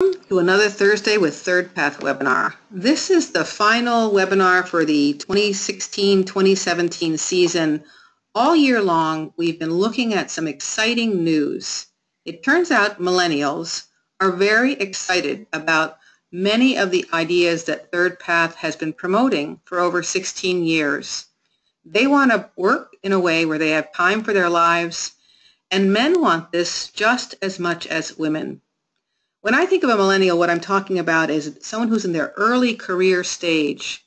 To another Thursday with ThirdPath webinar. This is the final webinar for the 2016-2017 season. All year long, we've been looking at some exciting news. It turns out millennials are very excited about many of the ideas that ThirdPath has been promoting for over 16 years. They want to work in a way where they have time for their lives, and men want this just as much as women. When I think of a millennial, what I'm talking about is someone who's in their early career stage,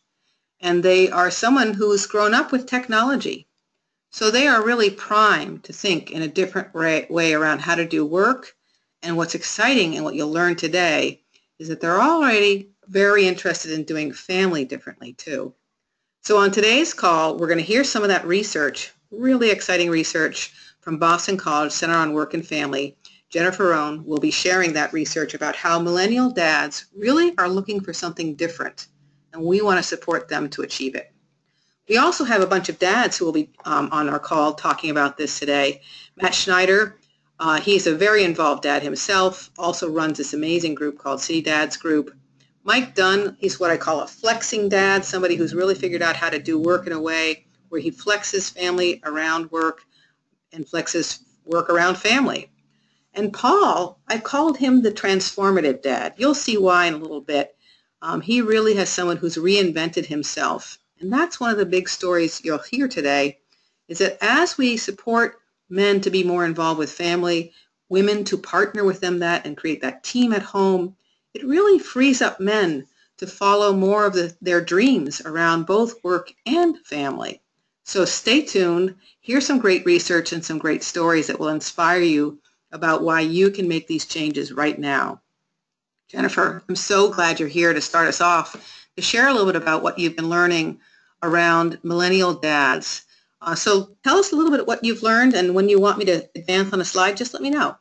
and they are someone who's grown up with technology. So they are really primed to think in a different way around how to do work. And what's exciting and what you'll learn today is that they're already very interested in doing family differently too. So on today's call, we're going to hear some of that research, really exciting research from Boston College Center on Work and Family. Jennifer Fraone will be sharing that research about how millennial dads really are looking for something different, and we want to support them to achieve it. We also have a bunch of dads who will be on our call talking about this today. Matt Schneider, he's a very involved dad himself, also runs this amazing group called NYC Dads Group. Mike Dunn, he's what I call a flexing dad, somebody who's really figured out how to do work in a way where he flexes family around work and flexes work around family. And Paul, I called him the transformative dad. You'll see why in a little bit. He really has someone who's reinvented himself. And that's one of the big stories you'll hear today, is that as we support men to be more involved with family, women to partner with them and create that team at home, it really frees up men to follow more of their dreams around both work and family. So stay tuned. Here's some great research and some great stories that will inspire you about why you can make these changes right now. Jennifer, I'm so glad you're here to start us off, to share a little bit about what you've been learning around millennial dads. So tell us a little bit what you've learned, and when you want me to advance on a slide, just let me know.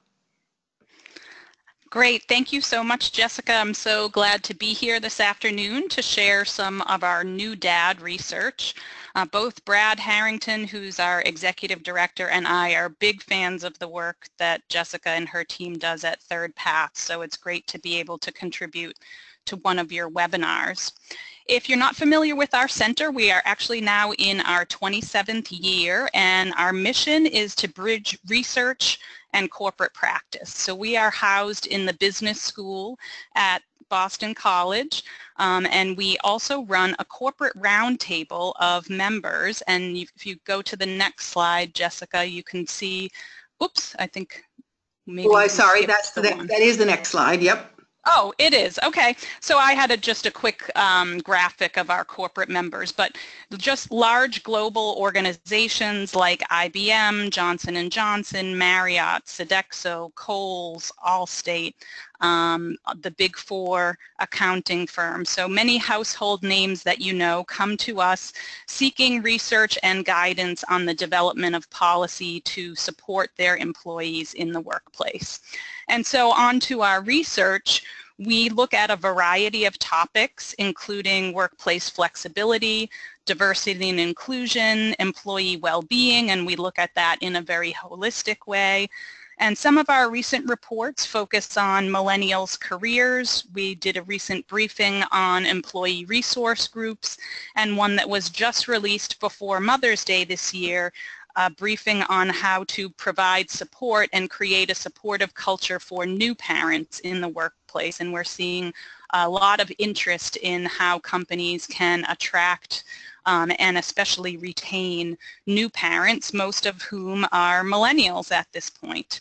Great. Thank you so much, Jessica. I'm so glad to be here this afternoon to share some of our new dad research. Both Brad Harrington, who's our executive director, and I are big fans of the work that Jessica and her team does at ThirdPath, so it's great to be able to contribute to one of your webinars. If you're not familiar with our center, we are actually now in our 27th year, and our mission is to bridge research and corporate practice. So we are housed in the business school at Boston College, and we also run a corporate roundtable of members. And if you go to the next slide, Jessica, you can see, oops, I think maybe. Oh, sorry, that is the next slide, yep. Oh, it is. Okay. So I had just a quick graphic of our corporate members, but just large global organizations like IBM, Johnson & Johnson, Marriott, Sodexo, Kohl's, Allstate, the Big Four accounting firms. So many household names that you know come to us seeking research and guidance on the development of policy to support their employees in the workplace. And so on to our research, we look at a variety of topics, including workplace flexibility, diversity and inclusion, employee well-being, and we look at that in a very holistic way. And some of our recent reports focus on millennials' careers. We did a recent briefing on employee resource groups, and one that was just released before Mother's Day this year, a briefing on how to provide support and create a supportive culture for new parents in the workplace. And we're seeing a lot of interest in how companies can attract and especially retain new parents, most of whom are millennials at this point.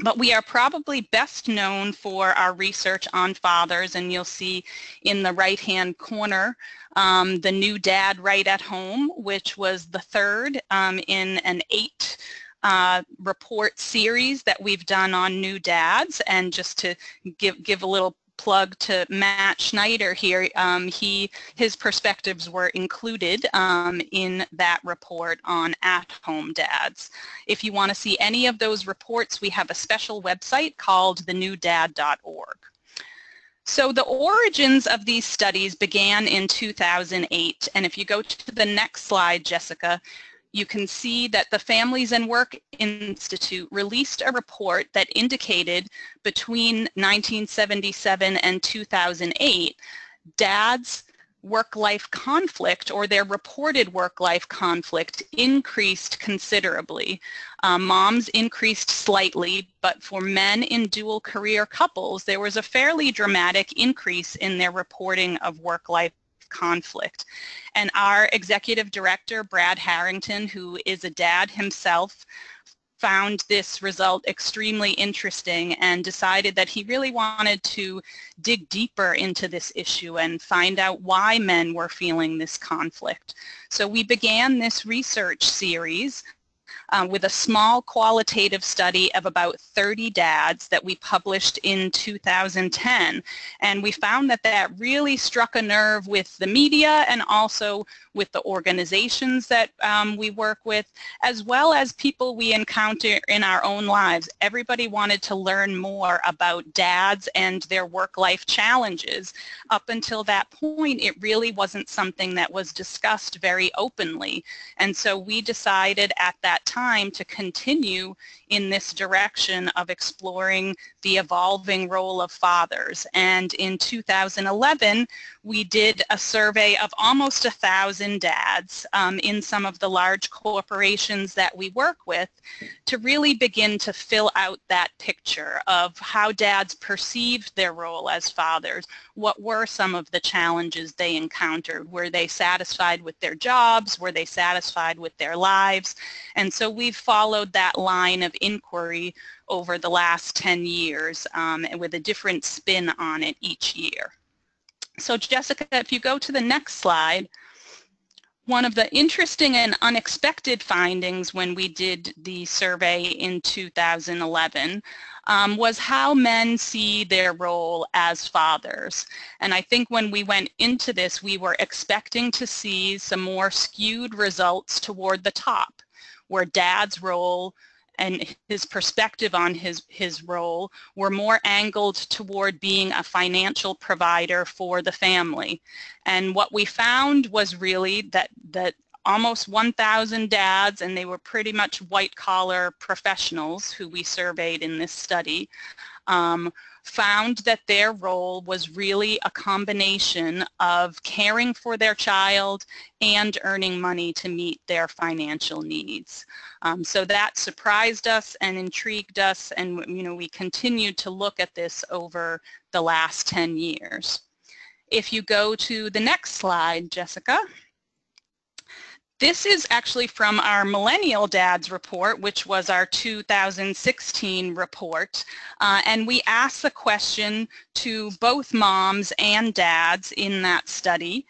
But we are probably best known for our research on fathers, and you'll see in the right-hand corner the New Dad Right at Home, which was the third in an 8 report series that we've done on new dads. And just to give a little plug to Matt Schneider here, his perspectives were included in that report on at-home dads. If you want to see any of those reports, we have a special website called thenewdad.org. So the origins of these studies began in 2008, and if you go to the next slide, Jessica, you can see that the Families and Work Institute released a report that indicated between 1977 and 2008, dads' work-life conflict, or their reported work-life conflict, increased considerably. Moms increased slightly, but for men in dual career couples, there was a fairly dramatic increase in their reporting of work-life conflict. And our executive director, Brad Harrington, who is a dad himself, found this result extremely interesting and decided that he really wanted to dig deeper into this issue and find out why men were feeling this conflict. So we began this research series with a small qualitative study of about 30 dads that we published in 2010. And we found that that really struck a nerve with the media and also with the organizations that we work with, as well as people we encounter in our own lives. Everybody wanted to learn more about dads and their work-life challenges. Up until that point, it really wasn't something that was discussed very openly. And so we decided at that time to continue in this direction of exploring the evolving role of fathers. And in 2011, we did a survey of almost 1,000 dads in some of the large corporations that we work with to really begin to fill out that picture of how dads perceived their role as fathers. What were some of the challenges they encountered? Were they satisfied with their jobs? Were they satisfied with their lives? And so we've followed that line of inquiry over the last 10 years with a different spin on it each year. So Jessica, if you go to the next slide, one of the interesting and unexpected findings when we did the survey in 2011 was how men see their role as fathers. And I think when we went into this, we were expecting to see some more skewed results toward the top, where dad's role and his perspective on his role were more angled toward being a financial provider for the family. And what we found was really that almost 1,000 dads, and they were pretty much white-collar professionals who we surveyed in this study, found that their role was really a combination of caring for their child and earning money to meet their financial needs. So that surprised us and intrigued us, and we continued to look at this over the last 10 years. If you go to the next slide, Jessica. This is actually from our Millennial Dads report, which was our 2016 report, and we asked the question to both moms and dads in that study,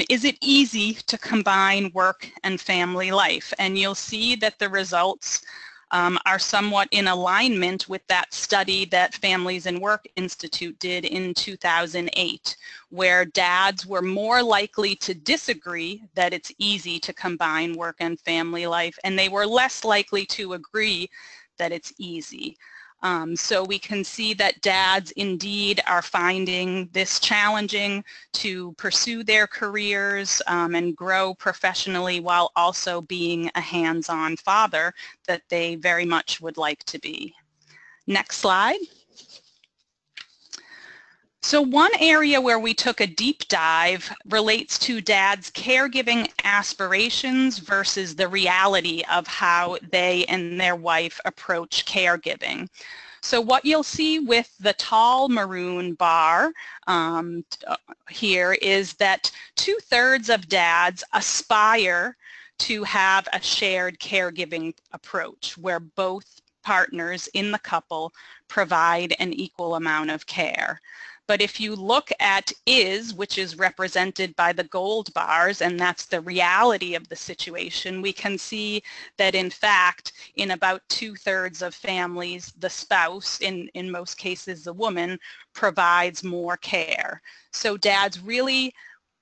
is it easy to combine work and family life? And you'll see that the results are somewhat in alignment with that study that Families and Work Institute did in 2008, where dads were more likely to disagree that it's easy to combine work and family life, and they were less likely to agree that it's easy. So we can see that dads indeed are finding this challenging to pursue their careers and grow professionally while also being a hands-on father that they very much would like to be. Next slide. So one area where we took a deep dive relates to dads' caregiving aspirations versus the reality of how they and their wife approach caregiving. So what you'll see with the tall maroon bar here is that 2/3 of dads aspire to have a shared caregiving approach where both partners in the couple provide an equal amount of care. But if you look at which is represented by the gold bars, and that's the reality of the situation, we can see that in fact, in about 2/3 of families, the spouse, in most cases the woman, provides more care. So dads really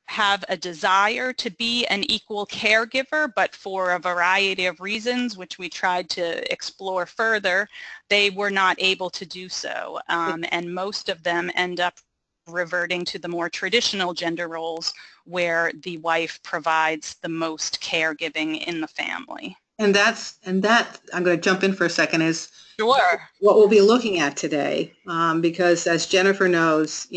have a desire to be an equal caregiver, but for a variety of reasons, which we tried to explore further, they were not able to do so. And most of them end up reverting to the more traditional gender roles where the wife provides the most caregiving in the family. And that I'm going to jump in for a second, is Sure. what we'll be looking at today, because as Jennifer knows,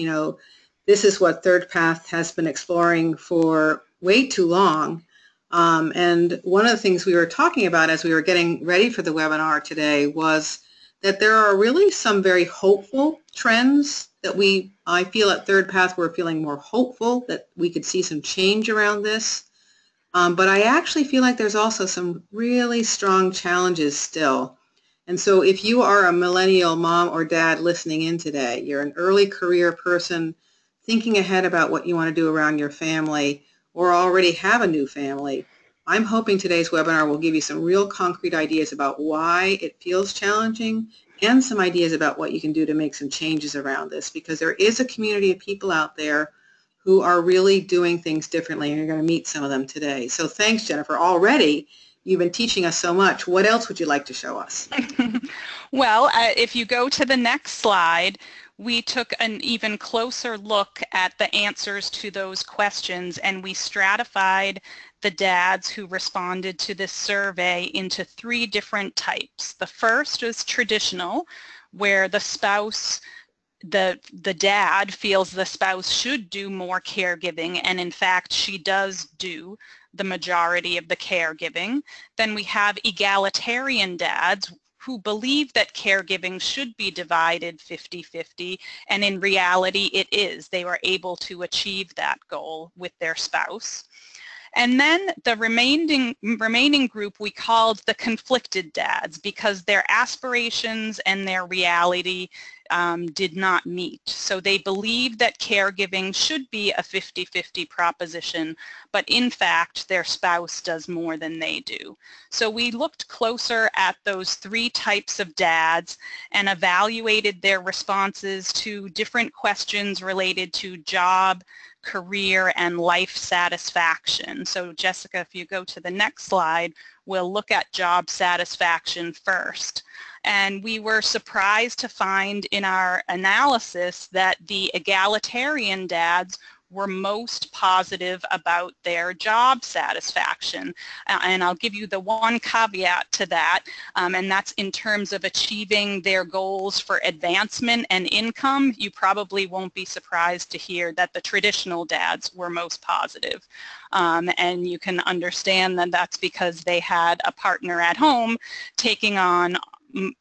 this is what ThirdPath has been exploring for way too long. And one of the things we were talking about as we were getting ready for the webinar today was that there are really some very hopeful trends that I feel at ThirdPath we're feeling more hopeful that we could see some change around this. But I actually feel like there's also some really strong challenges still. And so if you are a millennial mom or dad listening in today, you're an early career person thinking ahead about what you want to do around your family or already have a new family, I'm hoping today's webinar will give you some real concrete ideas about why it feels challenging and some ideas about what you can do to make some changes around this, because there is a community of people out there who are really doing things differently, and you're going to meet some of them today. So thanks, Jennifer. Already, you've been teaching us so much. What else would you like to show us? Well, if you go to the next slide, we took an even closer look at the answers to those questions, and we stratified the dads who responded to this survey into 3 different types. The first is traditional, where the spouse, the dad feels the spouse should do more caregiving, and in fact she does do the majority of the caregiving. Then we have egalitarian dads who believe that caregiving should be divided 50-50, and in reality it is. They were able to achieve that goal with their spouse. And then the remaining group we called the conflicted dads, because their aspirations and their reality did not meet. So they believe that caregiving should be a 50-50 proposition, but in fact their spouse does more than they do. So we looked closer at those 3 types of dads and evaluated their responses to different questions related to job, career, and life satisfaction. So Jessica, if you go to the next slide, we'll look at job satisfaction first. And we were surprised to find in our analysis that the egalitarian dads were most positive about their job satisfaction. And I'll give you the one caveat to that, and that's in terms of achieving their goals for advancement and income. You probably won't be surprised to hear that the traditional dads were most positive. And you can understand that that's because they had a partner at home taking on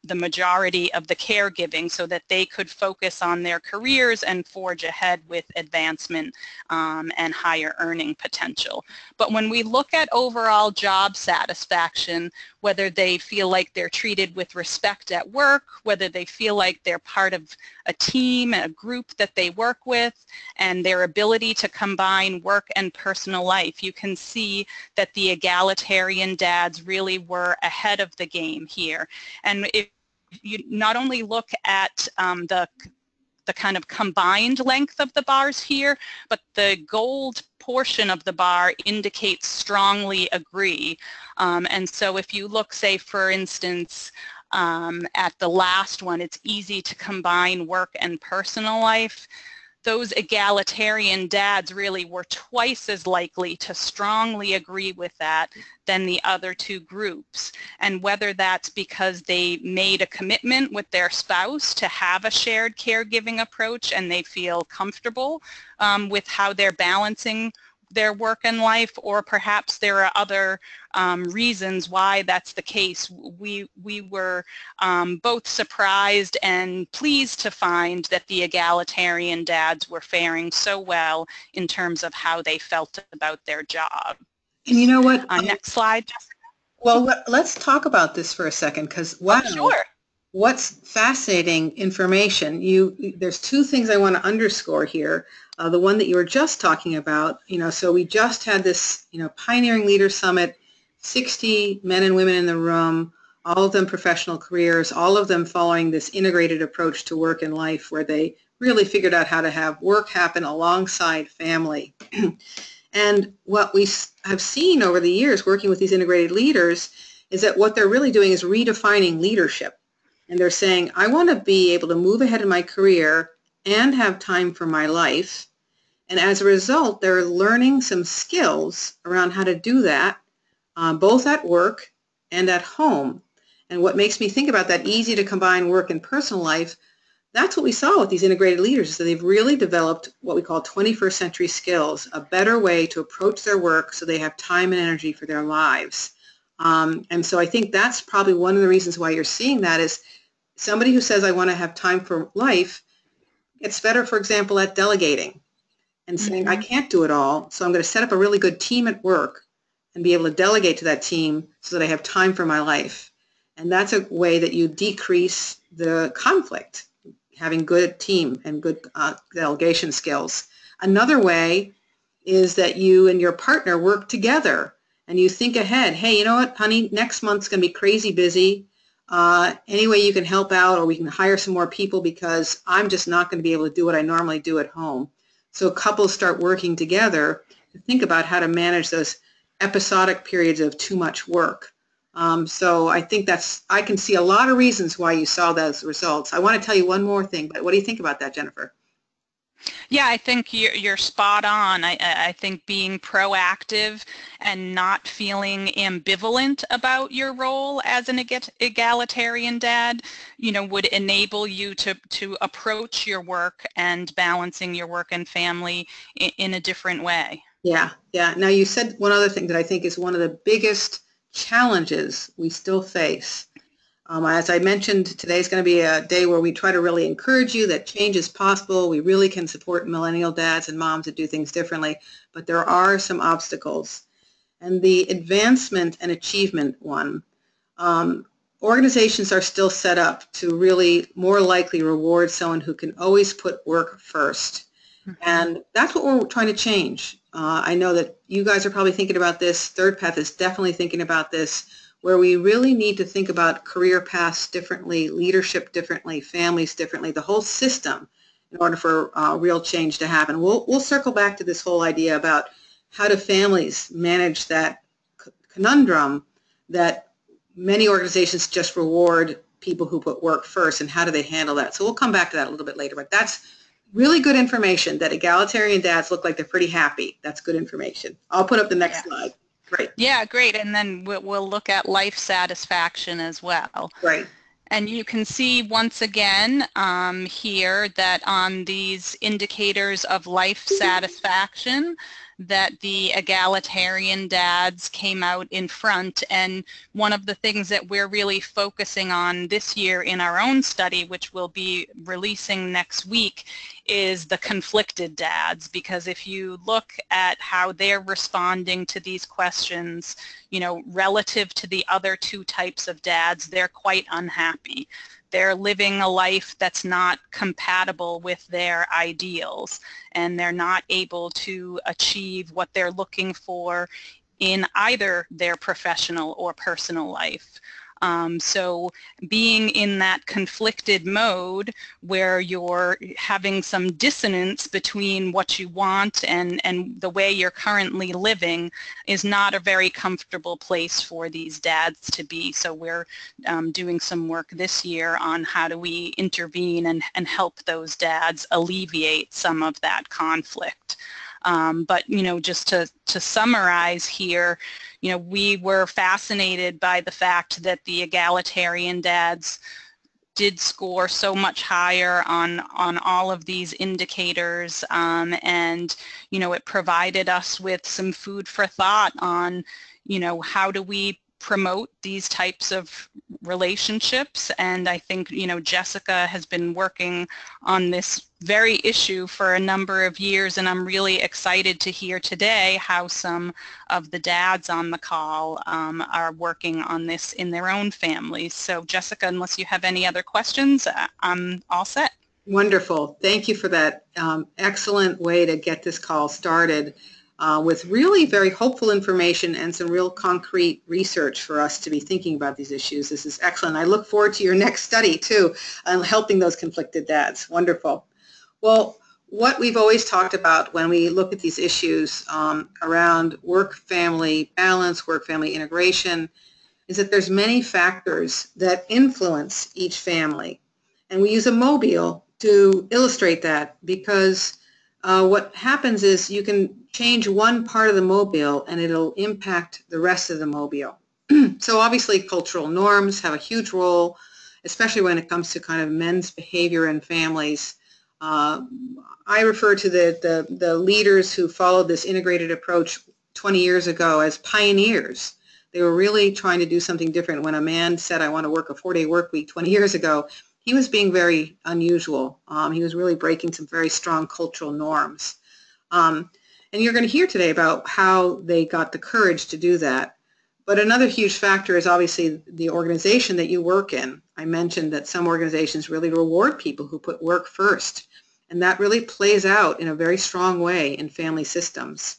the majority of the caregiving so that they could focus on their careers and forge ahead with advancement and higher earning potential. But when we look at overall job satisfaction, whether they feel like they're treated with respect at work, whether they feel like they're part of a team, a group that they work with, and their ability to combine work and personal life, you can see that the egalitarian dads really were ahead of the game here. And if you not only look at the kind of combined length of the bars here, but the gold portion of the bar indicates strongly agree. And so if you look, say, for instance, at the last one, it's easy to combine work and personal life. Those egalitarian dads really were twice as likely to strongly agree with that than the other 2 groups. And whether that's because they made a commitment with their spouse to have a shared caregiving approach and they feel comfortable with how they're balancing their work and life, or perhaps there are other reasons why that's the case. We were both surprised and pleased to find that the egalitarian dads were faring so well in terms of how they felt about their job. And you know what? Next slide. Well, let's talk about this for a second, because wow. Oh, sure. What's fascinating information. There's 2 things I want to underscore here. The one that you were just talking about, so we just had this, Pioneering Leader Summit, 60 men and women in the room, all of them professional careers, all of them following this integrated approach to work and life where they really figured out how to have work happen alongside family. And what we have seen over the years working with these integrated leaders is that what they're really doing is redefining leadership. And they're saying, I want to be able to move ahead in my career and have time for my life. And as a result, they're learning some skills around how to do that, both at work and at home. And what makes me think about that easy to combine work and personal life, that's what we saw with these integrated leaders. So they've really developed what we call 21st century skills, a better way to approach their work so they have time and energy for their lives. And so I think that's probably one of the reasons why you're seeing that is somebody who says, I want to have time for life, gets better, for example, at delegating and saying, I can't do it all, so I'm going to set up a really good team at work and be able to delegate to that team so that I have time for my life. And that's a way that you decrease the conflict, having good team and good delegation skills. Another way is that you and your partner work together and you think ahead. Hey, you know what, honey, next month's going to be crazy busy. Any way you can help out, or we can hire some more people because I'm just not going to be able to do what I normally do at home. So couples start working together to think about how to manage those episodic periods of too much work. So I think I can see a lot of reasons why you saw those results. I want to tell you one more thing, but what do you think about that, Jennifer? Yeah, I think you're spot on. I think being proactive and not feeling ambivalent about your role as an egalitarian dad, would enable you to approach your work and balancing your work and family in a different way. Yeah. Now you said one other thing that I think is one of the biggest challenges we still face. As I mentioned, today's going to be a day where we try to really encourage you that change is possible. We really can support millennial dads and moms that do things differently, but there are some obstacles. And the advancement and achievement one, organizations are still set up to really more likely reward someone who can always put work first. And that's what we're trying to change. I know that you guys are probably thinking about this. ThirdPath is definitely thinking about this, where we really need to think about career paths differently, leadership differently, families differently, the whole system in order for real change to happen. We'll circle back to this whole idea about how do families manage that conundrum that many organizations just reward people who put work first, and how do they handle that. So we'll come back to that a little bit later, but that's really good information that egalitarian dads look like they're pretty happy. That's good information. I'll put up the next slide. Great. Yeah, great. And then we'll look at life satisfaction as well. Right. And you can see once again here that on these indicators of life satisfaction, that the egalitarian dads came out in front. And one of the things that we're really focusing on this year in our own study, which we'll be releasing next week, is the conflicted dads. Because if you look at how they're responding to these questions, relative to the other two types of dads, they're quite unhappy. They're living a life that's not compatible with their ideals, and they're not able to achieve what they're looking for in either their professional or personal life. So being in that conflicted mode where you're having some dissonance between what you want and the way you're currently living is not a very comfortable place for these dads to be. So we're doing some work this year on how do we intervene and help those dads alleviate some of that conflict. But, just to summarize here, we were fascinated by the fact that the egalitarian dads did score so much higher on all of these indicators, and, it provided us with some food for thought on, how do we promote these types of relationships. And I think, Jessica has been working on this very issue for a number of years, and I'm really excited to hear today how some of the dads on the call are working on this in their own families. So Jessica, unless you have any other questions, I'm all set. Wonderful. Thank you for that excellent way to get this call started. With really very hopeful information and some real concrete research for us to be thinking about these issues. This is excellent. I look forward to your next study, too, on helping those conflicted dads. Wonderful. Well, what we've always talked about when we look at these issues around work-family balance, work-family integration, is that there's many factors that influence each family. And we use a mobile to illustrate that, because what happens is you can change one part of the mobile and it'll impact the rest of the mobile. So obviously cultural norms have a huge role, especially when it comes to kind of men's behavior in families. I refer to the leaders who followed this integrated approach 20 years ago as pioneers. They were really trying to do something different. When a man said, I want to work a 4-day work week 20 years ago, he was being very unusual. He was really breaking some very strong cultural norms. And you're going to hear today about how they got the courage to do that. But another huge factor is obviously the organization that you work in. I mentioned that some organizations really reward people who put work first, and that really plays out in a very strong way in family systems.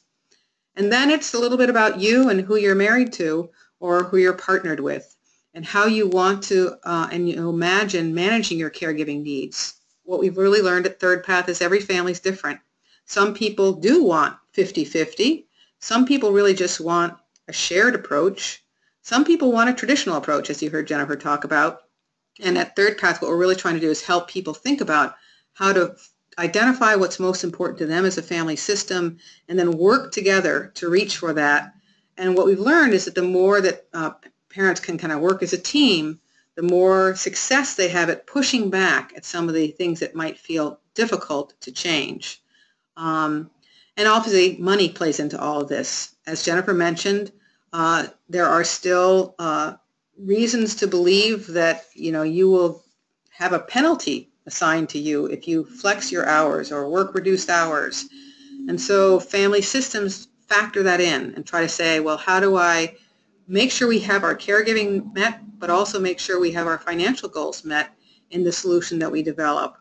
And then it's a little bit about you and who you're married to or who you're partnered with, and how you want to imagine managing your caregiving needs. What we've really learned at ThirdPath is every family is different. Some people do want 50-50. Some people really just want a shared approach. Some people want a traditional approach, as you heard Jennifer talk about. And at ThirdPath, what we're really trying to do is help people think about how to identify what's most important to them as a family system and then work together to reach for that. And what we've learned is that the more that parents can kind of work as a team, the more success they have at pushing back at some of the things that might feel difficult to change. And obviously, money plays into all of this. As Jennifer mentioned, there are still reasons to believe that you will have a penalty assigned to you if you flex your hours or work reduced hours. And so family systems factor that in and try to say, well, how do I make sure we have our caregiving met, but also make sure we have our financial goals met in the solution that we develop.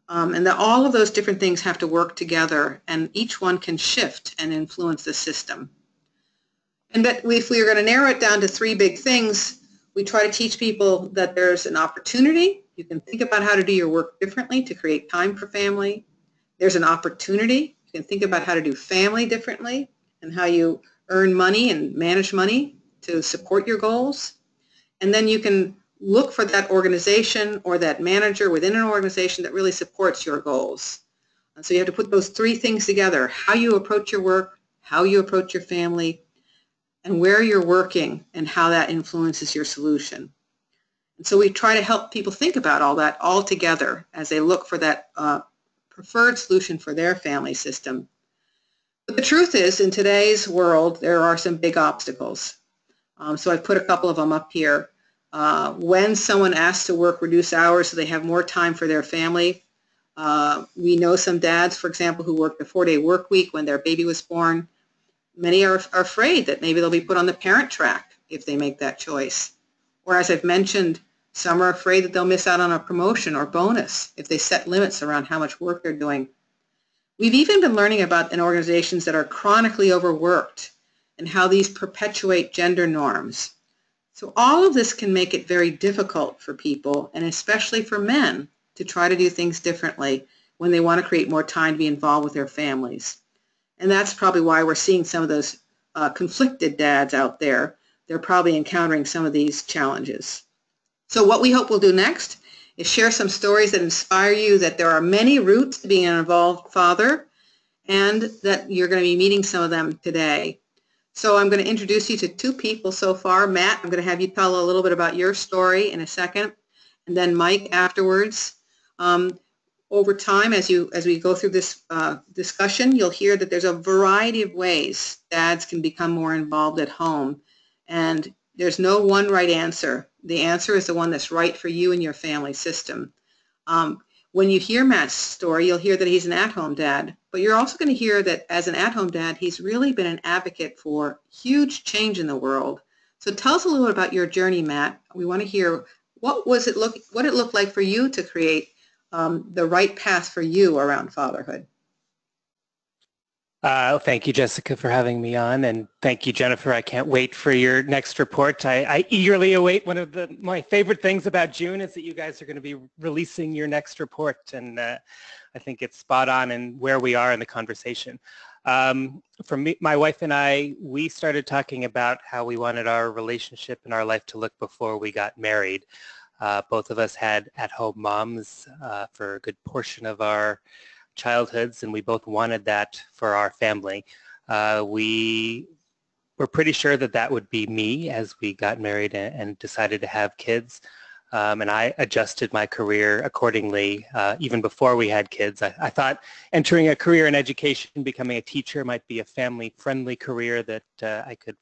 And that all of those different things have to work together, and each one can shift and influence the system. And that if we are going to narrow it down to 3 big things, we try to teach people that there's an opportunity. You can think about how to do your work differently to create time for family. There's an opportunity. You can think about how to do family differently and how you earn money and manage money to support your goals. And then you can look for that organization or that manager within an organization that really supports your goals. And so you have to put those 3 things together: how you approach your work, how you approach your family, and where you're working and how that influences your solution. And so we try to help people think about all that all together as they look for that preferred solution for their family system. But the truth is, in today's world, there are some big obstacles. So I've put a couple of them up here. When someone asks to work reduced hours so they have more time for their family, we know some dads, for example, who worked a 4-day work week when their baby was born. Many are afraid that maybe they'll be put on the parent track if they make that choice. Or as I've mentioned, some are afraid that they'll miss out on a promotion or bonus if they set limits around how much work they're doing. We've even been learning about in organizations that are chronically overworked and how these perpetuate gender norms. So all of this can make it very difficult for people, and especially for men, to try to do things differently when they want to create more time to be involved with their families. And that's probably why we're seeing some of those conflicted dads out there. They're probably encountering some of these challenges. So what we hope we'll do next is share some stories that inspire you that there are many routes to being an involved father, and that you're going to be meeting some of them today. So I'm going to introduce you to 2 people so far. Matt, I'm going to have you tell a little bit about your story in a second, and then Mike afterwards. Over time, as we go through this discussion, you'll hear that there's a variety of ways dads can become more involved at home, and there's no one right answer. The answer is the one that's right for you and your family system. When you hear Matt's story, you'll hear that he's an at-home dad, but you're also going to hear that as an at-home dad, he's really been an advocate for huge change in the world. So tell us a little bit about your journey, Matt. We want to hear what it looked like for you to create the right path for you around fatherhood. Thank you, Jessica, for having me on, and thank you, Jennifer. I can't wait for your next report. I eagerly await. One of my favorite things about June is that you guys are going to be releasing your next report, and I think it's spot on in where we are in the conversation. For me, my wife and I, we started talking about how we wanted our relationship and our life to look before we got married. Both of us had at-home moms for a good portion of our childhoods, and we both wanted that for our family. We were pretty sure that that would be me as we got married and decided to have kids. And I adjusted my career accordingly even before we had kids. I thought entering a career in education, becoming a teacher, might be a family-friendly career that I could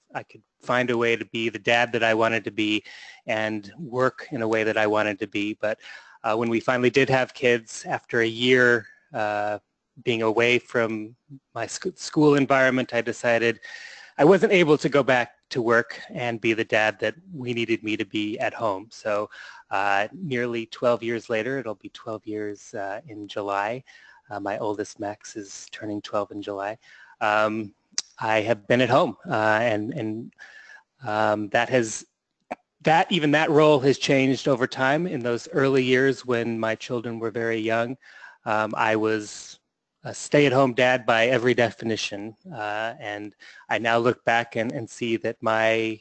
find a way to be the dad that I wanted to be and work in a way that I wanted to be. But when we finally did have kids, after a year being away from my school environment, I decided I wasn't able to go back to work and be the dad that we needed me to be at home. So nearly 12 years later, it'll be 12 years in July. My oldest, Max, is turning 12 in July. I have been at home, and that role has changed over time. In those early years when my children were very young, I was a stay-at-home dad by every definition, and I now look back and see that my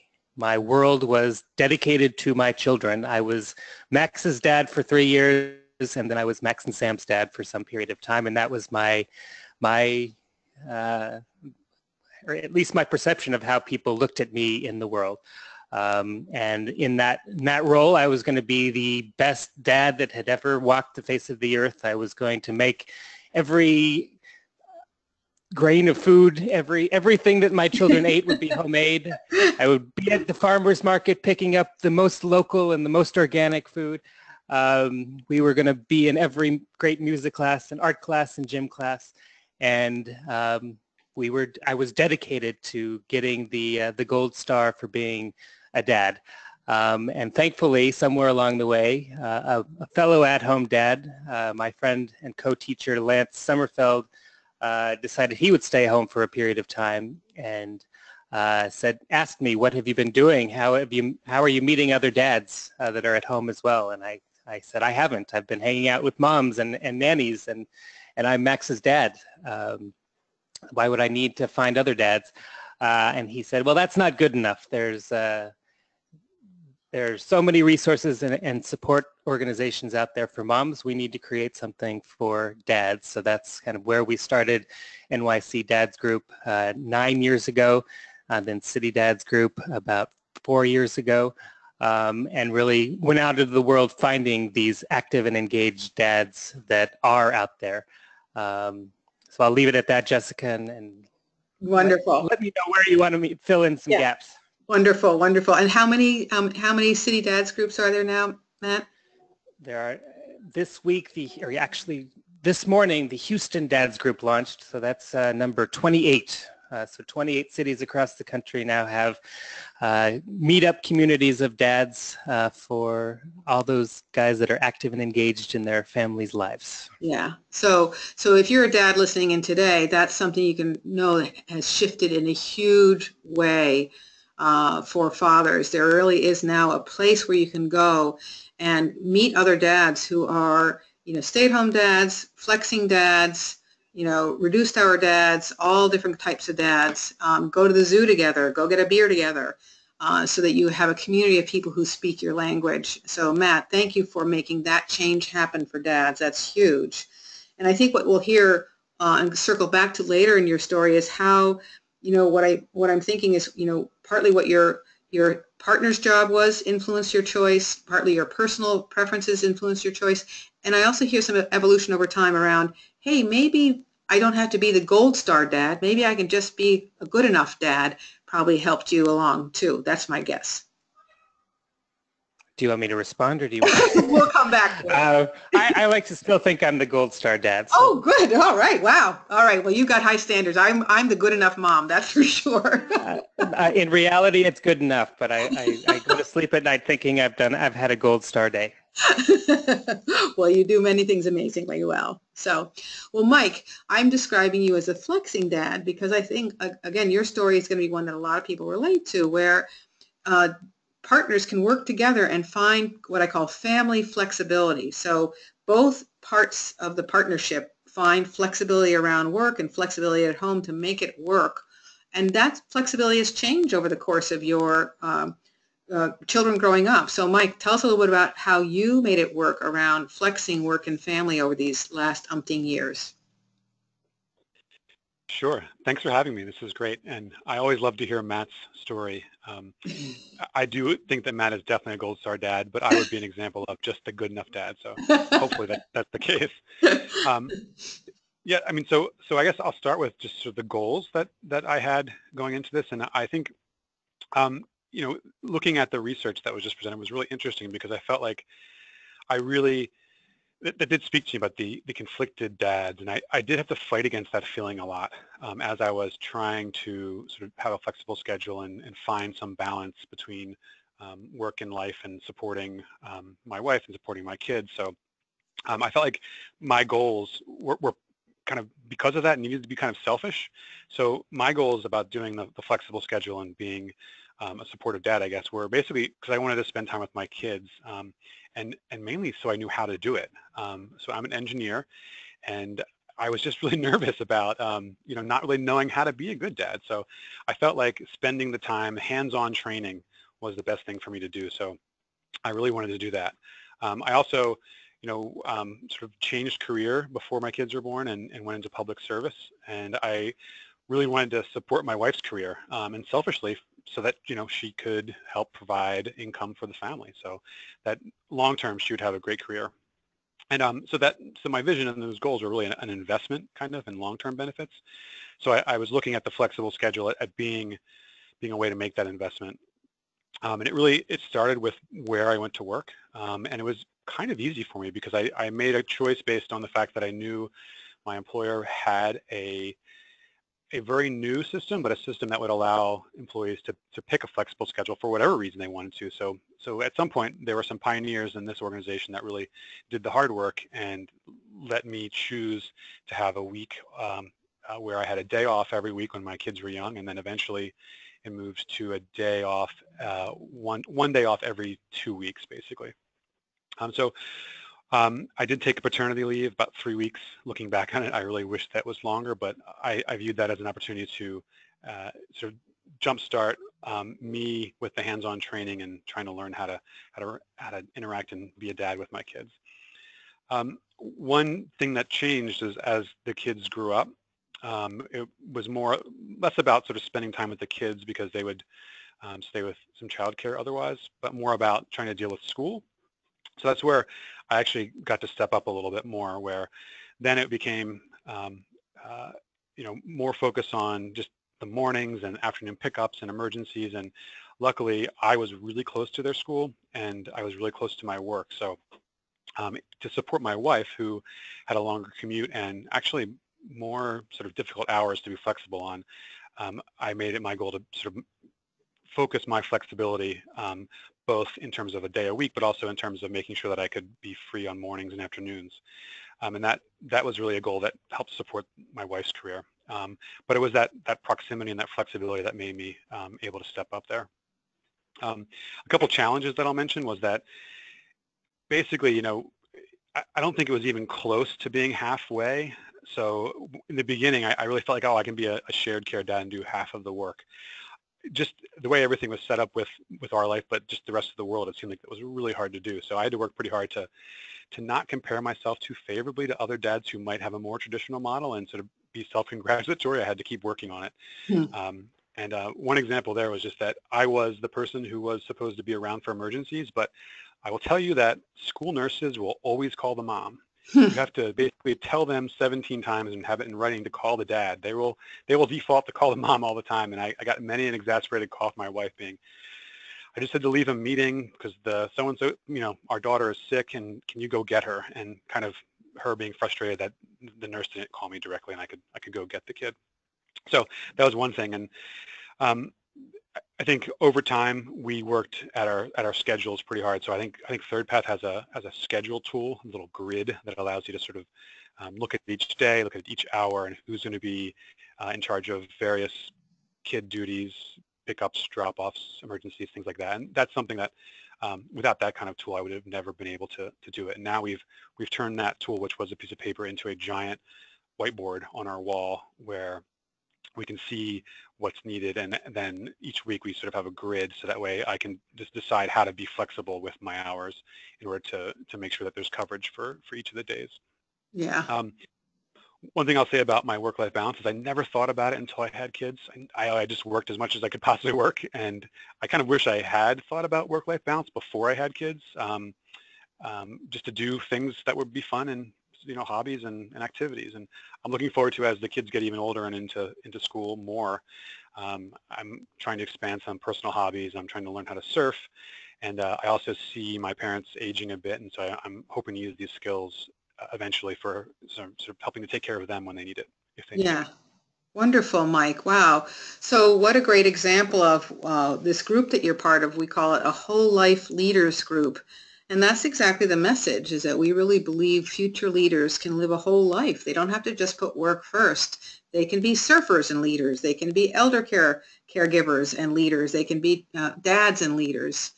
world was dedicated to my children. I was Max's dad for 3 years, and then I was Max and Sam's dad for some period of time, and that was my or at least my perception of how people looked at me in the world. And in that role, I was going to be the best dad that had ever walked the face of the earth. I was going to make every grain of food, everything that my children ate would be homemade. I would be at the farmer's market picking up the most local and the most organic food. We were going to be in every great music class and art class and gym class. And I was dedicated to getting the gold star for being a dad. And thankfully, somewhere along the way, a fellow at-home dad, my friend and co-teacher Lance Sommerfeld, decided he would stay home for a period of time and asked me, "What have you been doing? How are you meeting other dads that are at home as well?" And I said, "I haven't. I've been hanging out with moms and nannies, and I'm Max's dad. Why would I need to find other dads?" And he said, "Well, that's not good enough. There's so many resources and support organizations out there for moms. We need to create something for dads." So that's kind of where we started NYC Dads Group 9 years ago, then City Dads Group about 4 years ago, and really went out into the world finding these active and engaged dads that are out there. So I'll leave it at that, Jessica, and Wonderful. Let me know where you want to fill in some gaps. Wonderful, wonderful. And how many City Dads Groups are there now, Matt? There are this week, this morning, the Houston Dads Group launched. So that's number 28. So 28 cities across the country now have meetup communities of dads for all those guys that are active and engaged in their families' lives. Yeah. So if you're a dad listening in today, that's something you can know has shifted in a huge way for fathers. There really is now a place where you can go and meet other dads who are, stay-at-home dads, flexing dads, reduced hour dads, all different types of dads. Go to the zoo together, go get a beer together, so that you have a community of people who speak your language. So Matt, thank you for making that change happen for dads. That's huge. And I think what we'll hear and circle back to later in your story is how, what I'm thinking is, partly what your partner's job was influenced your choice, partly your personal preferences influenced your choice. And I also hear some evolution over time around, hey, maybe I don't have to be the gold star dad. Maybe I can just be a good enough dad. Probably helped you along too. That's my guess. Do you want me to respond, or do you want We'll come back to it. I like to still think I'm the gold star dad. So. Oh, good. All right. Wow. All right. Well, you've got high standards. I'm the good enough mom. That's for sure. In reality, it's good enough, but I go to sleep at night thinking I've had a gold star day. Well, you do many things amazingly well. So, well, Mike, I'm describing you as a flexing dad because I think, again, your story is going to be one that a lot of people relate to, where partners can work together and find what I call family flexibility. So both parts of the partnership find flexibility around work and flexibility at home to make it work. And that flexibility has changed over the course of your children growing up. So Mike, tell us a little bit about how you made it work around flexing work and family over these last umpteen years. Sure. Thanks for having me. This is great. And I always love to hear Matt's story. I do think that Matt is definitely a gold star dad, but I would be an example of just a good enough dad. So hopefully that's the case. Yeah, I mean, so I guess I'll start with just sort of the goals that I had going into this. And I think, you know, looking at the research that was just presented was really interesting because I felt like that did speak to me about the conflicted dads, and I did have to fight against that feeling a lot as I was trying to sort of have a flexible schedule and find some balance between work and life and supporting my wife and supporting my kids. So I felt like my goals were kind of, because of that, needed to be kind of selfish. So my goals about doing the flexible schedule and being a supportive dad, I guess, were basically because I wanted to spend time with my kids. And mainly so I knew how to do it. So I'm an engineer, and I was just really nervous about, you know, not really knowing how to be a good dad. So I felt like spending the time, hands-on training was the best thing for me to do. So I really wanted to do that. I also, you know, sort of changed career before my kids were born and went into public service. And I really wanted to support my wife's career, and selfishly, so that, you know, she could help provide income for the family, so that long term she would have a great career. And so my vision and those goals were really an investment kind of in long-term benefits. So I was looking at the flexible schedule at being a way to make that investment. And it started with where I went to work, and it was kind of easy for me because I made a choice based on the fact that I knew my employer had a very new system, but a system that would allow employees to pick a flexible schedule for whatever reason they wanted to. So at some point, there were some pioneers in this organization that really did the hard work and let me choose to have a week where I had a day off every week when my kids were young, and then eventually it moved to a day off, one day off every 2 weeks, basically. I did take a paternity leave, about 3 weeks. Looking back on it, I really wish that was longer, but I viewed that as an opportunity to sort of jumpstart me with the hands-on training and trying to learn how to interact and be a dad with my kids. One thing that changed is as the kids grew up, it was less about sort of spending time with the kids because they would stay with some childcare otherwise, but more about trying to deal with school. So that's where I actually got to step up a little bit more, where then it became, you know, more focus on just the mornings and afternoon pickups and emergencies. And luckily, I was really close to their school and I was really close to my work. So to support my wife, who had a longer commute and actually more sort of difficult hours to be flexible on, I made it my goal to sort of focus my flexibility both in terms of a day a week, but also in terms of making sure that I could be free on mornings and afternoons. And that was really a goal that helped support my wife's career. But it was that proximity and that flexibility that made me able to step up there. A couple challenges that I'll mention was that basically, you know, I don't think it was even close to being halfway. So in the beginning, I really felt like, oh, I can be a shared care dad and do half of the work. Just the way everything was set up with our life, but just the rest of the world, it seemed like it was really hard to do. So I had to work pretty hard to not compare myself too favorably to other dads who might have a more traditional model and sort of be self-congratulatory. I had to keep working on it. And one example there was just that I was the person who was supposed to be around for emergencies, but I will tell you that school nurses will always call the mom. You have to basically tell them 17 times and have it in writing to call the dad. They will default to call the mom all the time. And I got many an exasperated call from my wife being, I just had to leave a meeting because the so-and-so, you know, our daughter is sick and can you go get her? And kind of her being frustrated that the nurse didn't call me directly and I could go get the kid. So that was one thing. And I think over time we worked at our schedules pretty hard. So I think ThirdPath has a schedule tool, a little grid that allows you to sort of look at each day, look at each hour, and who's going to be in charge of various kid duties, pickups, drop-offs, emergencies, things like that. And that's something that without that kind of tool, I would have never been able to do it. And now we've turned that tool, which was a piece of paper, into a giant whiteboard on our wall where we can see what's needed, and then each week we sort of have a grid, so that way I can just decide how to be flexible with my hours in order to make sure that there's coverage for each of the days. Yeah. One thing I'll say about my work-life balance is I never thought about it until I had kids. I just worked as much as I could possibly work, and I kind of wish I had thought about work-life balance before I had kids, just to do things that would be fun and, you know, hobbies and activities. And I'm looking forward to, as the kids get even older and into school more, I'm trying to expand some personal hobbies. I'm trying to learn how to surf, and I also see my parents aging a bit, and so I'm hoping to use these skills eventually for sort of helping to take care of them when they need it, if they need it. Yeah. Wonderful, Mike. Wow. So what a great example of this group that you're part of. We call it a whole life leaders group. And that's exactly the message, is that we really believe future leaders can live a whole life. They don't have to just put work first. They can be surfers and leaders. They can be elder caregivers and leaders. They can be dads and leaders.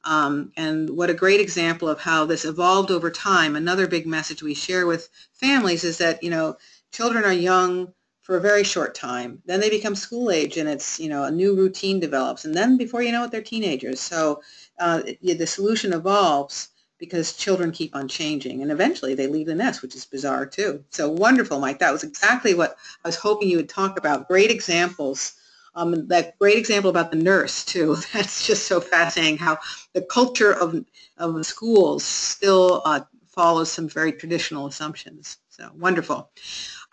And what a great example of how this evolved over time. Another big message we share with families is that, you know, children are young for a very short time. Then they become school age, and it's, you know, a new routine develops. And then before you know it, they're teenagers. So the solution evolves because children keep on changing, and eventually they leave the nest, which is bizarre too. So wonderful, Mike. That was exactly what I was hoping you would talk about. Great examples. That great example about the nurse too. That's just so fascinating how the culture of schools still follows some very traditional assumptions. So wonderful.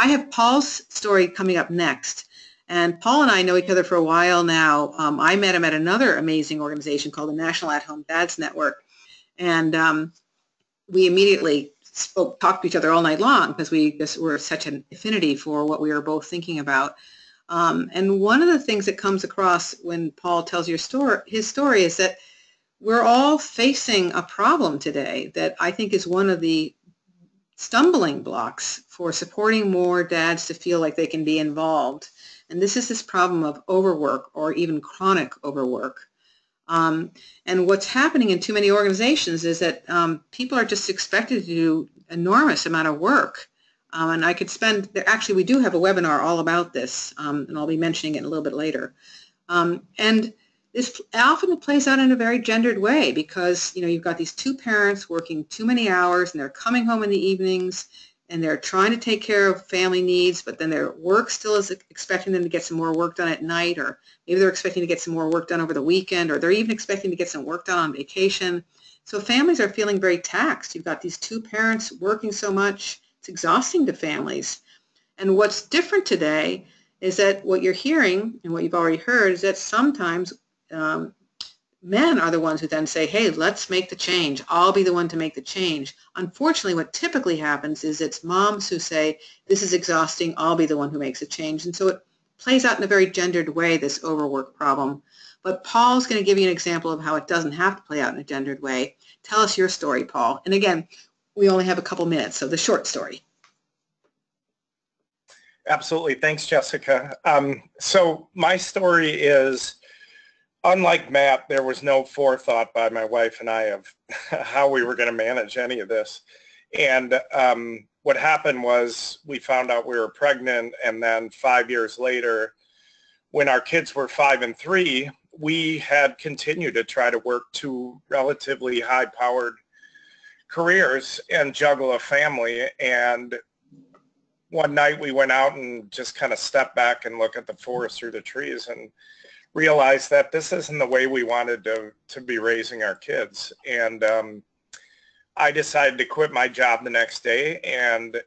I have Paul's story coming up next. And Paul and I know each other for a while now. I met him at another amazing organization called the National At-Home Dads Network. And we immediately talked to each other all night long because we just were such an affinity for what we were both thinking about. And one of the things that comes across when Paul tells his story is that we're all facing a problem today that I think is one of the stumbling blocks for supporting more dads to feel like they can be involved. And this is this problem of overwork, or even chronic overwork. And what's happening in too many organizations is that people are just expected to do enormous amount of work. And I could actually we do have a webinar all about this, and I'll be mentioning it a little bit later. And this often plays out in a very gendered way because, you know, you've got these two parents working too many hours, and they're coming home in the evenings, and they're trying to take care of family needs, but then their work still is expecting them to get some more work done at night, or maybe they're expecting to get some more work done over the weekend, or they're even expecting to get some work done on vacation. So families are feeling very taxed. You've got these two parents working so much. It's exhausting to families. And what's different today is that what you're hearing and what you've already heard is that sometimes men are the ones who then say, hey, let's make the change. I'll be the one to make the change. Unfortunately, what typically happens is it's moms who say, this is exhausting, I'll be the one who makes a change. And so it plays out in a very gendered way, this overwork problem. But Paul's going to give you an example of how it doesn't have to play out in a gendered way. Tell us your story, Paul. And again, we only have a couple minutes, so the short story. Absolutely. Thanks, Jessica. So my story is, unlike Matt, there was no forethought by my wife and I of how we were going to manage any of this. And what happened was we found out we were pregnant, and then 5 years later, when our kids were 5 and 3, we had continued to try to work two relatively high-powered careers and juggle a family. And one night we went out and just kind of stepped back and looked at the forest through the trees and realized that this isn't the way we wanted to be raising our kids. And I decided to quit my job the next day, and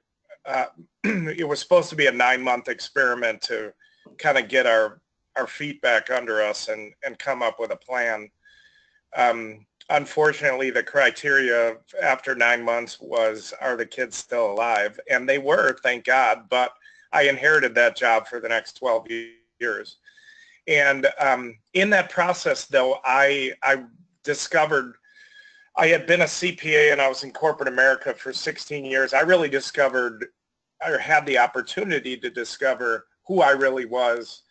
it was supposed to be a 9-month experiment to kind of get our feet back under us and come up with a plan. Unfortunately, the criteria after 9 months was, are the kids still alive? And they were, thank God, but I inherited that job for the next 12 years. And in that process, though, I discovered, I had been a CPA and I was in corporate America for 16 years. I really discovered, or had the opportunity to discover who I really was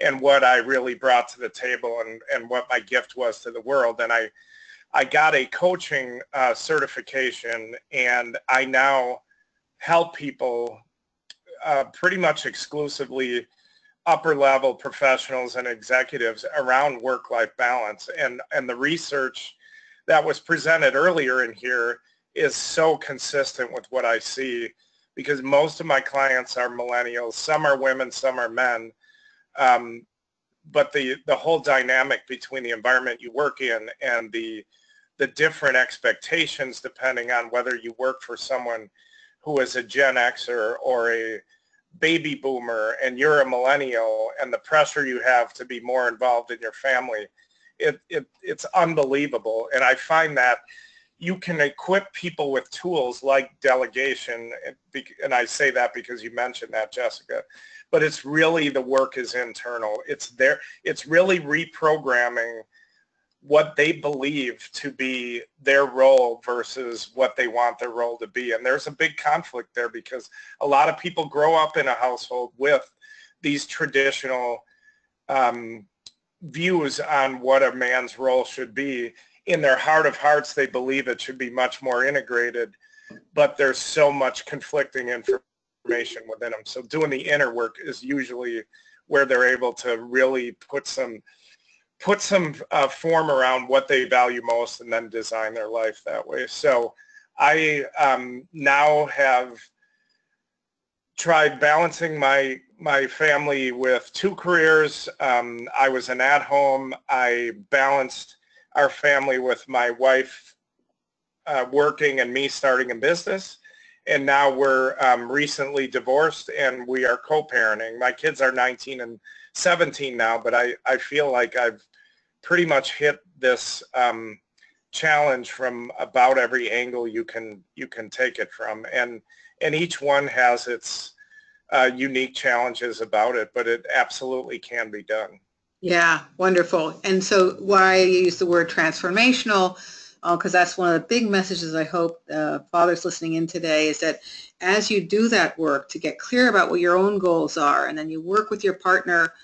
and what I really brought to the table and what my gift was to the world. And I got a coaching certification, and I now help people pretty much exclusively upper level professionals and executives around work-life balance. And the research that was presented earlier in here is so consistent with what I see, because most of my clients are millennials. Some are women, some are men. But the whole dynamic between the environment you work in and the different expectations, depending on whether you work for someone who is a Gen Xer or a baby boomer and you're a millennial, and the pressure you have to be more involved in your family, it's unbelievable. And I find that you can equip people with tools like delegation, and I say that because you mentioned that, Jessica, but it's really, the work is internal. It's really reprogramming what they believe to be their role versus what they want their role to be. And there's a big conflict there, because a lot of people grow up in a household with these traditional views on what a man's role should be. In their heart of hearts, they believe it should be much more integrated, but there's so much conflicting information within them. So doing the inner work is usually where they're able to really put some form around what they value most, and then design their life that way. So I now have tried balancing my family with 2 careers. I was an at-home. I balanced our family with my wife working and me starting a business. And now we're recently divorced, and we are co-parenting. My kids are 19 and 17 now, but I feel like I've pretty much hit this challenge from about every angle you can take it from, and each one has its unique challenges about it, but it absolutely can be done. Yeah, wonderful. And so why I use the word transformational, because that's one of the big messages I hope fathers listening in today, is that as you do that work to get clear about what your own goals are, and then you work with your partner,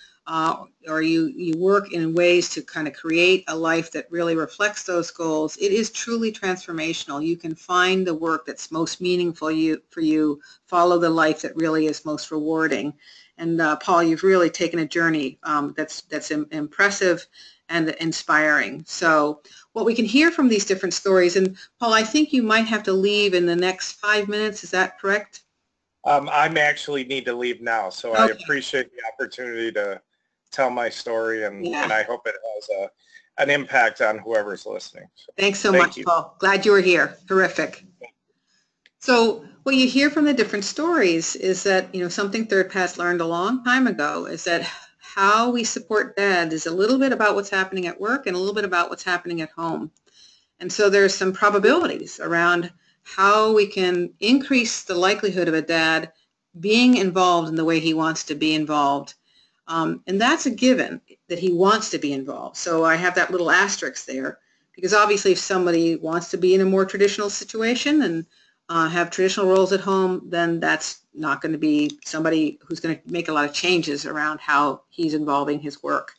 or you work in ways to kind of create a life that really reflects those goals, it is truly transformational. You can find the work that's most meaningful for you, follow the life that really is most rewarding. And Paul, you've really taken a journey that's impressive and inspiring. So what we can hear from these different stories, and Paul, I think you might have to leave in the next 5 minutes. Is that correct? I actually need to leave now, so okay. I appreciate the opportunity to tell my story, and I hope it has an impact on whoever's listening. So, thanks so much, Paul. Glad you were here. Terrific. So what you hear from the different stories is that, something ThirdPath learned a long time ago is that how we support dads is a little bit about what's happening at work and a little bit about what's happening at home. And so there's some probabilities around how we can increase the likelihood of a dad being involved in the way he wants to be involved. And that's a given, that he wants to be involved. So I have that little asterisk there, because obviously if somebody wants to be in a more traditional situation and have traditional roles at home, then that's not going to be somebody who's going to make a lot of changes around how he's involving his work.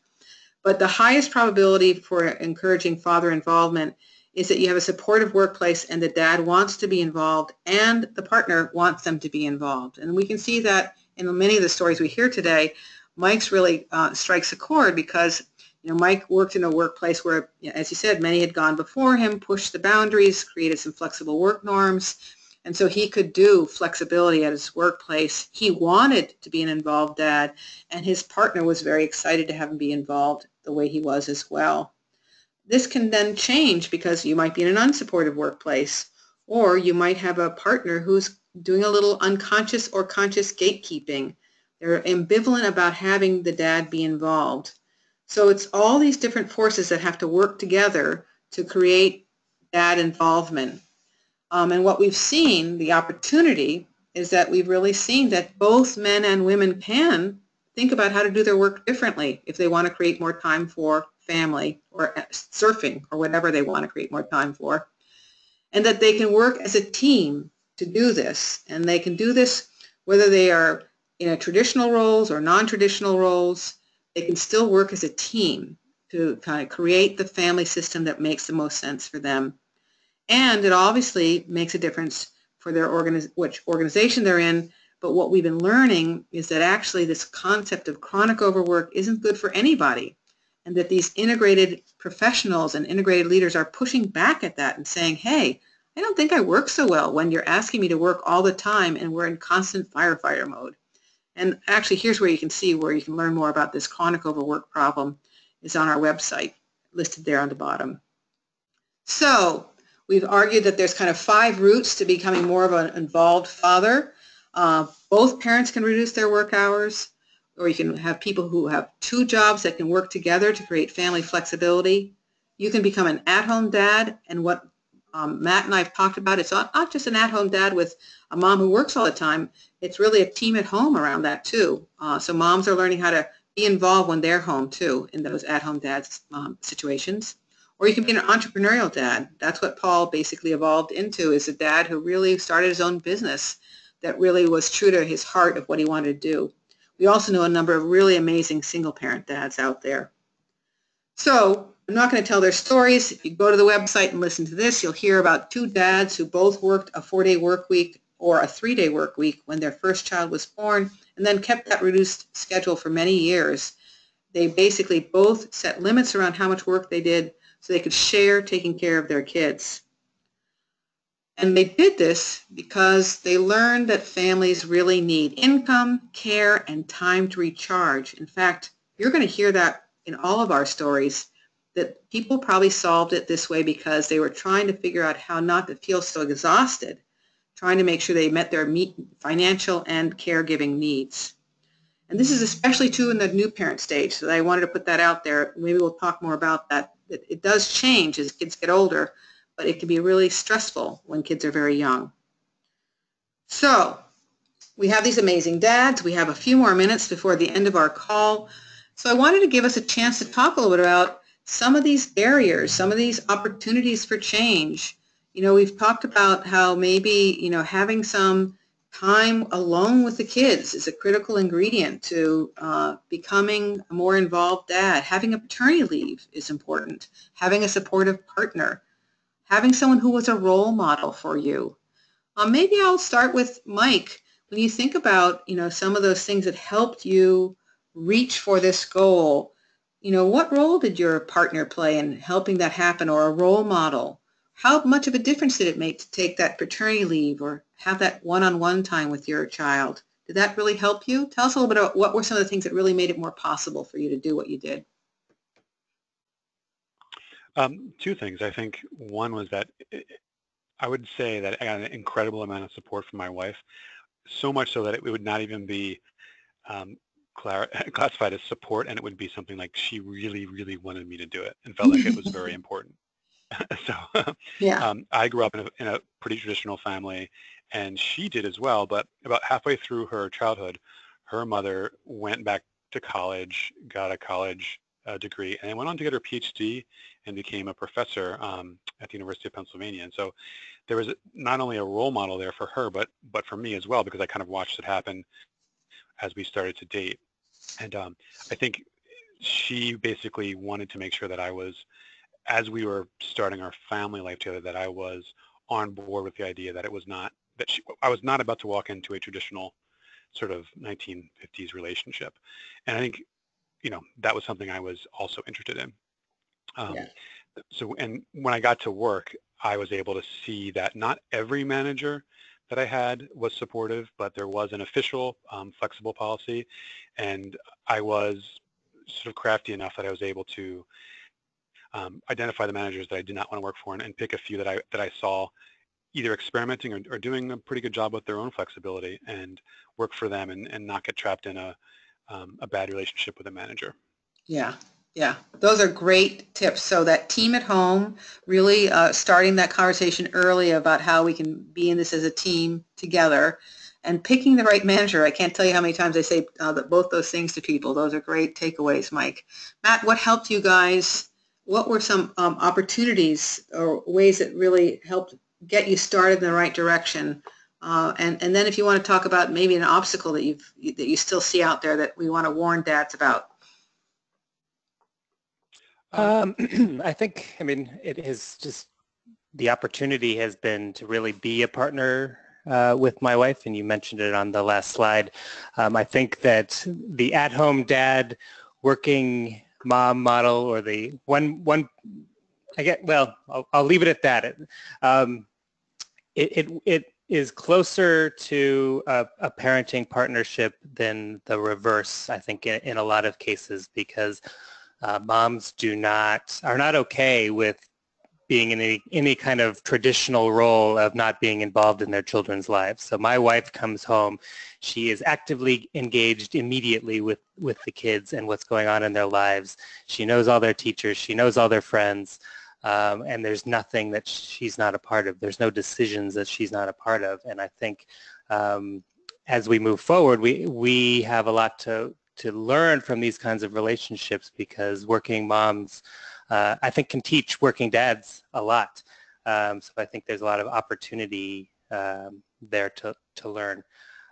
But the highest probability for encouraging father involvement is that you have a supportive workplace and the dad wants to be involved and the partner wants them to be involved. And we can see that in many of the stories we hear today. Mike's really strikes a chord, because Mike worked in a workplace where, as he said, many had gone before him, pushed the boundaries, created some flexible work norms. And so he could do flexibility at his workplace. He wanted to be an involved dad, and his partner was very excited to have him be involved the way he was as well. This can then change, because you might be in an unsupportive workplace, or you might have a partner who's doing a little unconscious or conscious gatekeeping. They're ambivalent about having the dad be involved. So it's all these different forces that have to work together to create dad involvement. And what we've seen, the opportunity, is that we've really seen that both men and women can think about how to do their work differently if they want to create more time for family or surfing or whatever they want to create more time for. And that they can work as a team to do this. And they can do this whether they are in traditional roles or non-traditional roles. They can still work as a team to kind of create the family system that makes the most sense for them. And it obviously makes a difference for their which organization they're in, But what we've been learning is that actually this concept of chronic overwork isn't good for anybody, and that these integrated professionals and integrated leaders are pushing back at that and saying, hey, I don't think I work so well when you're asking me to work all the time and we're in constant firefighter mode. And actually, here's where you can see where you can learn more about this chronic overwork problem is on our website, listed there on the bottom. So we've argued that there's kind of 5 routes to becoming more of an involved father. Both parents can reduce their work hours, or you can have people who have 2 jobs that can work together to create family flexibility. You can become an at-home dad, and what Matt and I have talked about, it's not just an at-home dad with a mom who works all the time. It's really a team at home around that too. So moms are learning how to be involved when they're home too in those at-home dad situations. Or you can be an entrepreneurial dad. That's what Paul basically evolved into, is a dad who really started his own business that really was true to his heart of what he wanted to do. We also know a number of really amazing single-parent dads out there. So I'm not going to tell their stories. If you go to the website and listen to this, you'll hear about 2 dads who both worked a 4-day work week or a 3-day work week when their first child was born, and then kept that reduced schedule for many years. They basically both set limits around how much work they did so they could share taking care of their kids. And they did this because they learned that families really need income, care, and time to recharge. In fact, you're going to hear that in all of our stories, that people probably solved it this way because they were trying to figure out how not to feel so exhausted, trying to make sure they met their financial and caregiving needs. And this is especially true in the new parent stage, so I wanted to put that out there. Maybe we'll talk more about that. It does change as kids get older, but it can be really stressful when kids are very young. So we have these amazing dads. We have a few more minutes before the end of our call. So I wanted to give us a chance to talk a little bit about some of these barriers, some of these opportunities for change. You know, we've talked about how maybe, you know, having some time alone with the kids is a critical ingredient to becoming a more involved dad. Having a paternity leave is important. Having a supportive partner. Having someone who was a role model for you. Maybe I'll start with Mike. When you think about, you know, some of those things that helped you reach for this goal, you know, what role did your partner play in helping that happen, or a role model? How much of a difference did it make to take that paternity leave or have that one-on-one time with your child? Did that really help you? Tell us a little bit about what were some of the things that really made it more possible for you to do what you did. 2 things. I think one was that I would say that I got an incredible amount of support from my wife, so much so that it would not even be classified as support, and it would be something like she really, really wanted me to do it and felt like it was very important. So Yeah. I grew up in a pretty traditional family, and she did as well, but about halfway through her childhood, her mother went back to college, got a college degree, and went on to get her PhD and became a professor at the University of Pennsylvania. And so there was not only a role model there for her, but for me as well, because I kind of watched it happen as we started to date. And I think she basically wanted to make sure that I was, as we were starting our family life together, that I was on board with the idea that it was not, I was not about to walk into a traditional sort of 1950s relationship. And I think, you know, that was something I was also interested in. Yeah. So, and when I got to work, I was able to see that not every manager that I had was supportive, but there was an official flexible policy, and I was sort of crafty enough that I was able to identify the managers that I did not want to work for, and pick a few that I saw either experimenting or doing a pretty good job with their own flexibility, and work for them and not get trapped in a bad relationship with a manager. Yeah. Yeah, those are great tips. So that team at home, really starting that conversation early about how we can be in this as a team together, and picking the right manager. I can't tell you how many times I say that both those things to people. Those are great takeaways, Mike. Matt, what helped you guys? What were some opportunities or ways that really helped get you started in the right direction? And then if you want to talk about maybe an obstacle that you still see out there that we want to warn dads about. I think, I mean, it is just, the opportunity has been to really be a partner with my wife, and you mentioned it on the last slide. I think that the at-home dad, working mom model, or the I'll leave it at that. It is closer to a parenting partnership than the reverse, I think, in a lot of cases, because moms are not okay with being in any kind of traditional role of not being involved in their children's lives. So my wife comes home, she is actively engaged immediately with the kids and what's going on in their lives. She knows all their teachers, she knows all their friends, and there's nothing that she's not a part of. There's no decisions that she's not a part of. And I think as we move forward, we have a lot to learn from these kinds of relationships, because working moms, I think, can teach working dads a lot. So I think there's a lot of opportunity there to learn.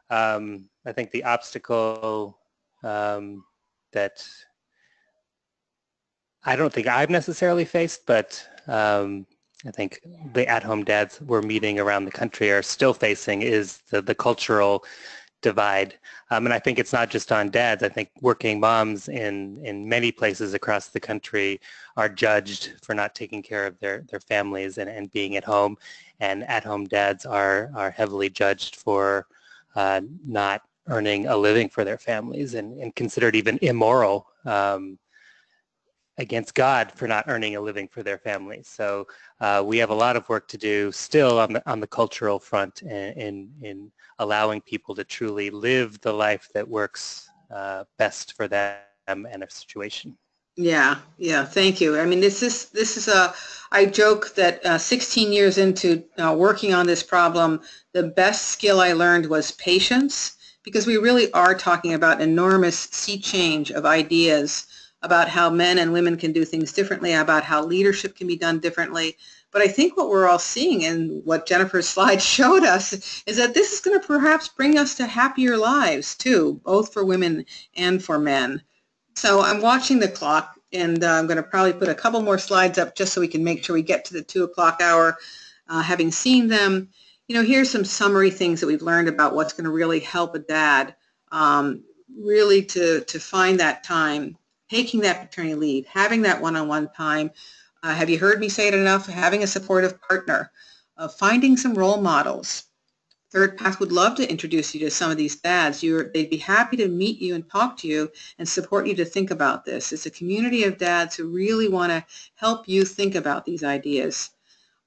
I think the obstacle that I don't think I've necessarily faced, but I think the at-home dads we're meeting around the country are still facing is the cultural divide. And I think it's not just on dads. I think working moms in many places across the country are judged for not taking care of their families and being at home, and at-home dads are heavily judged for not earning a living for their families, and considered even immoral against God for not earning a living for their families. So we have a lot of work to do still on the cultural front in allowing people to truly live the life that works best for them and their situation. Yeah, thank you. I mean, I joke that 16 years into working on this problem, the best skill I learned was patience, because we really are talking about enormous sea change of ideas about how men and women can do things differently, about how leadership can be done differently. But I think what we're all seeing, and what Jennifer's slide showed us, is that this is going to perhaps bring us to happier lives too, both for women and for men. So I'm watching the clock, and I'm going to probably put a couple more slides up just so we can make sure we get to the 2 o'clock hour. Having seen them, here's some summary things that we've learned about what's going to really help a dad really to find that time, taking that paternity leave, having that one-on-one time. Have you heard me say it enough? Having a supportive partner, finding some role models. ThirdPath would love to introduce you to some of these dads. They'd be happy to meet you and talk to you and support you to think about this. It's a community of dads who really want to help you think about these ideas.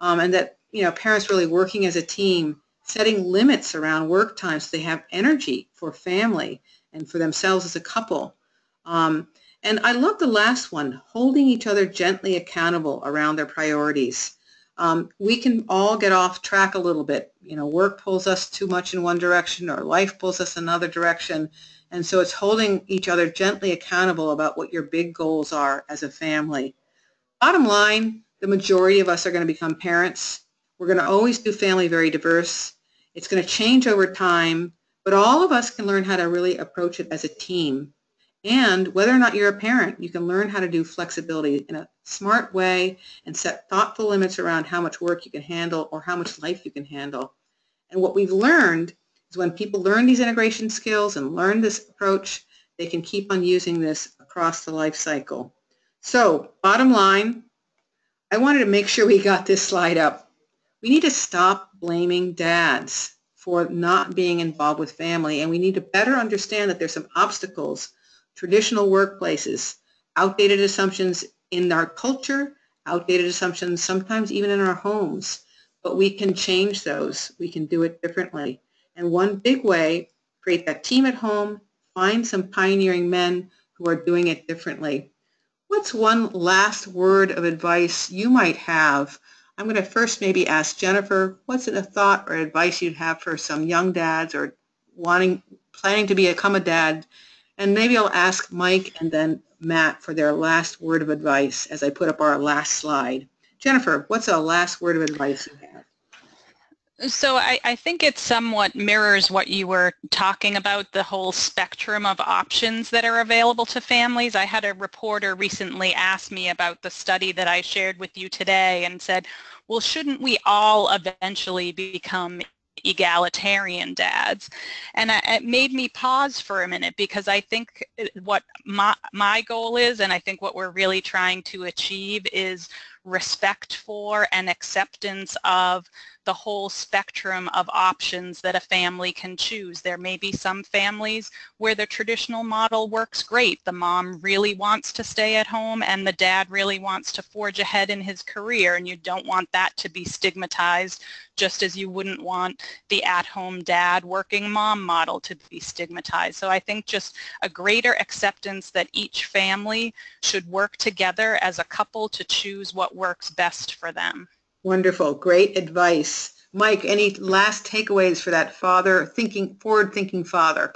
And that, parents really working as a team, setting limits around work time so they have energy for family and for themselves as a couple. And I love the last one, holding each other gently accountable around their priorities. We can all get off track a little bit. Work pulls us too much in one direction, or life pulls us another direction. And so it's holding each other gently accountable about what your big goals are as a family. Bottom line, the majority of us are going to become parents. We're going to always do family very diverse. It's going to change over time, but all of us can learn how to really approach it as a team. And whether or not you're a parent, you can learn how to do flexibility in a smart way and set thoughtful limits around how much work you can handle or how much life you can handle. And what we've learned is when people learn these integration skills and learn this approach, they can keep on using this across the life cycle. So, bottom line, I wanted to make sure we got this slide up. We need to stop blaming dads for not being involved with family, and we need to better understand that there's some obstacles. Traditional workplaces, outdated assumptions in our culture, outdated assumptions sometimes even in our homes. But we can change those. We can do it differently. And one big way, create that team at home, find some pioneering men who are doing it differently. What's one last word of advice you might have? I'm going to first maybe ask Jennifer, what's a thought or advice you'd have for some young dads or planning to become a dad? And maybe I'll ask Mike and then Matt for their last word of advice as I put up our last slide. Jennifer, what's a last word of advice you have? So I think it somewhat mirrors what you were talking about, the whole spectrum of options that are available to families. I had a reporter recently ask me about the study that I shared with you today and said, well, shouldn't we all eventually become egalitarian dads. And it made me pause for a minute, because I think what my goal is, and I think what we're really trying to achieve, is respect for and acceptance of the whole spectrum of options that a family can choose. There may be some families where the traditional model works great. The mom really wants to stay at home and the dad really wants to forge ahead in his career, and you don't want that to be stigmatized, just as you wouldn't want the at-home dad working mom model to be stigmatized. So I think just a greater acceptance that each family should work together as a couple to choose what works best for them. Wonderful. Great advice. Mike, any last takeaways for that forward-thinking father?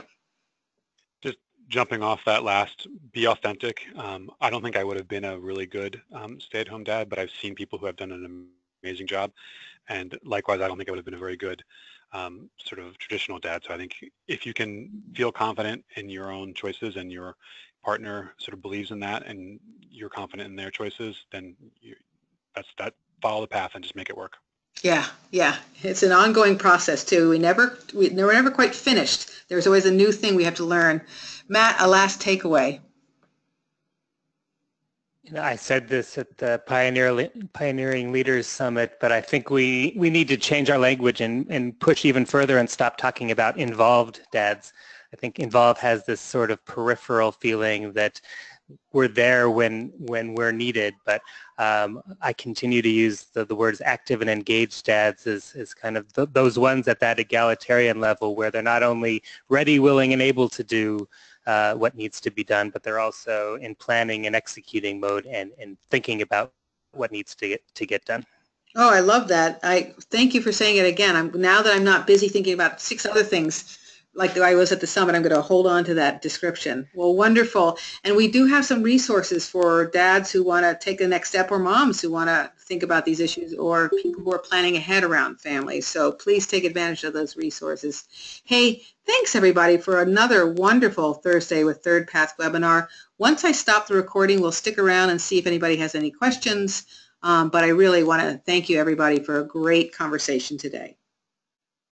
Just jumping off that last, be authentic. I don't think I would have been a really good stay-at-home dad, but I've seen people who have done an amazing job. And likewise, I don't think I would have been a very good sort of traditional dad. So I think if you can feel confident in your own choices and your partner sort of believes in that and you're confident in their choices, then follow the path and just make it work. Yeah. It's an ongoing process too. We're never quite finished. There's always a new thing we have to learn. Matt, a last takeaway. I said this at the Pioneering Leaders Summit, but I think we need to change our language and push even further and stop talking about involved dads. I think involved has this sort of peripheral feeling that we're there when we're needed, but I continue to use the words active and engaged dads as kind of those ones at that egalitarian level where they're not only ready, willing, and able to do what needs to be done, but they're also in planning and executing mode and thinking about what needs to get done. Oh, I love that. I thank you for saying it again. Now that I'm not busy thinking about 6 other things like I was at the summit, I'm going to hold on to that description. Well, wonderful. And we do have some resources for dads who want to take the next step, or moms who want to think about these issues, or people who are planning ahead around families. So please take advantage of those resources. Hey, thanks everybody for another wonderful Thursday with Third Path webinar. Once I stop the recording, we'll stick around and see if anybody has any questions. But I really want to thank you everybody for a great conversation today.